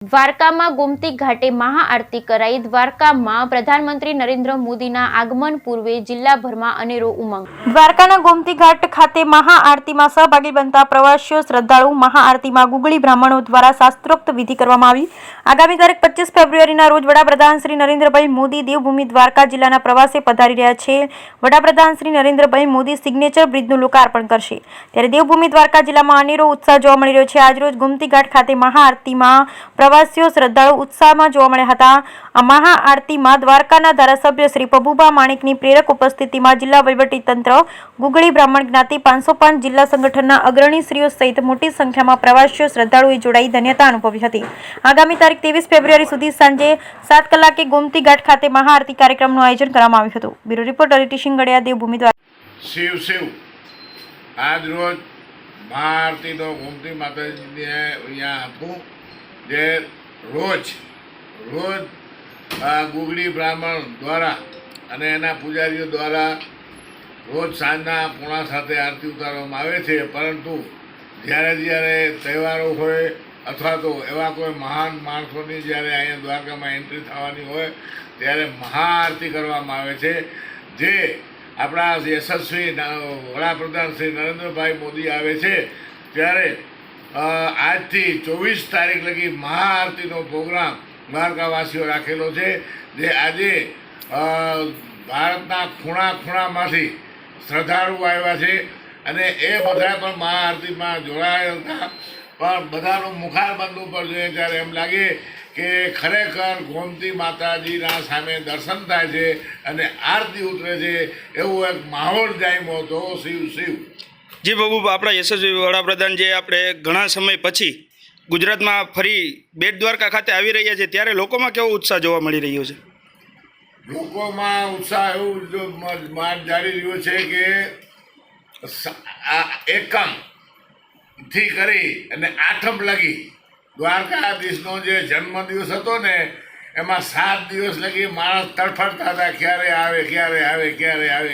દ્વારકામાં ગોમતી ઘાટે મહાઆરતી કરાઈ। દ્વારકામાં પ્રધાનમંત્રી નરેન્દ્ર મોદીના આગમન પૂર્વે જિલ્લાભરમાં અનેરો ઉમંગ। દ્વારકાના ગોમતી ઘાટ ખાતે મહાઆરતીમાં સહભાગી બનતા પ્રવાસીઓ શ્રદ્ધાળુ મહાઆરતીમાં ગુગળી બ્રાહ્મણો દ્વારા શાસ્ત્રોક્ત વિધિ કરવામાં આવી। આગામી તારીખ 25 ફેબ્રુઆરીના રોજ વડાપ્રધાન શ્રી નરેન્દ્રભાઈ મોદી દેવભૂમિ દ્વારકા જિલ્લાના પ્રવાસે પધારી રહ્યા છે। વડાપ્રધાન શ્રી નરેન્દ્રભાઈ મોદી સિગ્નેચર બ્રિજનું લોકાર્પણ કરશે, ત્યારે દેવભૂમિ દ્વારકા જિલ્લામાં અનેરો ઉત્સાહ જોવા મળી રહ્યો છે। આજરોજ ગોમતી ઘાટ ખાતે મહાઆરતીમાં પ્રવાસીઓ શ્રદ્ધાળુ ઉત્સાહમાં જોવા મળ્યા હતા। આ મહાઆરતીમાં દ્વારકાના ધારાસભ્ય શ્રી પબુભા માણેકની પ્રેરક ઉપસ્થિતિમાં જિલ્લા વહીવટીતંત્ર, ગુગળી બ્રાહ્મણ જ્ઞાતિ 505 જિલ્લા સંગઠનના અગ્રણીશ્રીઓ સહિત મોટી સંખ્યામાં પ્રવાસીઓ શ્રદ્ધાળુએ જોડાઈ ધન્યતા અનુભવી હતી। આગામી તારીખ 23 ફેબ્રુઆરી સુધી સાંજે 7 કલાકે ગોમતી ઘાટ ખાતે મહાઆરતી કાર્યક્રમનું આયોજન કરવામાં આવ્યું હતું। બ્યુરો રિપોર્ટ અરિટી સિંગડિયા, દેવભૂમિ દ્વારકા। શિવ શિવ આજ રોજ મહાઆરતીનો ગોમતી માતાજીને અહીંયા હતું, જે રોજ ગુગળી બ્રાહ્મણ દ્વારા અને એના પૂજારીઓ દ્વારા રોજ સાંજના 6:45 આરતી ઉતારવામાં આવે છે। પરંતુ જ્યારે તહેવારો હોય અથવા તો એવા કોઈ મહાન માણસોની જ્યારે અહીંયા દ્વારકામાં એન્ટ્રી થવાની હોય ત્યારે મહાઆરતી કરવામાં આવે છે, જે આપણા યશસ્વી વડાપ્રધાન શ્રી નરેન્દ્રભાઈ મોદી આવે છે ત્યારે આજથી 24 તારીખ લગી મહાઆરતીનો પ્રોગ્રામ દ્વારકાવાસીઓ રાખેલો છે, જે આજે ભારતના ખૂણામાંથી શ્રદ્ધાળુઓ આવ્યા છે અને એ બધા પણ મહાઆરતીમાં જોડાયેલા હતા। પણ બધાનું મુખારબંધ ઉપર જોઈએ ત્યારે એમ લાગે કે ખરેખર ગોમતી માતાજીના સામે દર્શન થાય છે અને આરતી ઉતરે છે, એવો એક માહોલ જામ્યો હતો। શિવ શિવ જી બાબુ, આપણા યશસ્વી વડાપ્રધાન જે આપણે ઘણા સમય પછી ગુજરાતમાં ફરી બેટ દ્વારકા ખાતે આવી રહ્યા છે, ત્યારે લોકોમાં કેવો ઉત્સાહ જોવા મળી રહ્યો છે? લોકોમાં ઉત્સાહ એવું જારી રહ્યો છે કે એકમથી કરી અને આઠમ લગી દ્વારકાધીશનો જે જન્મદિવસ હતો ને, એમાં 7 દિવસ લગી માણસ તડફડતા હતા, ક્યારે આવે ક્યારે આવે ક્યારે આવે।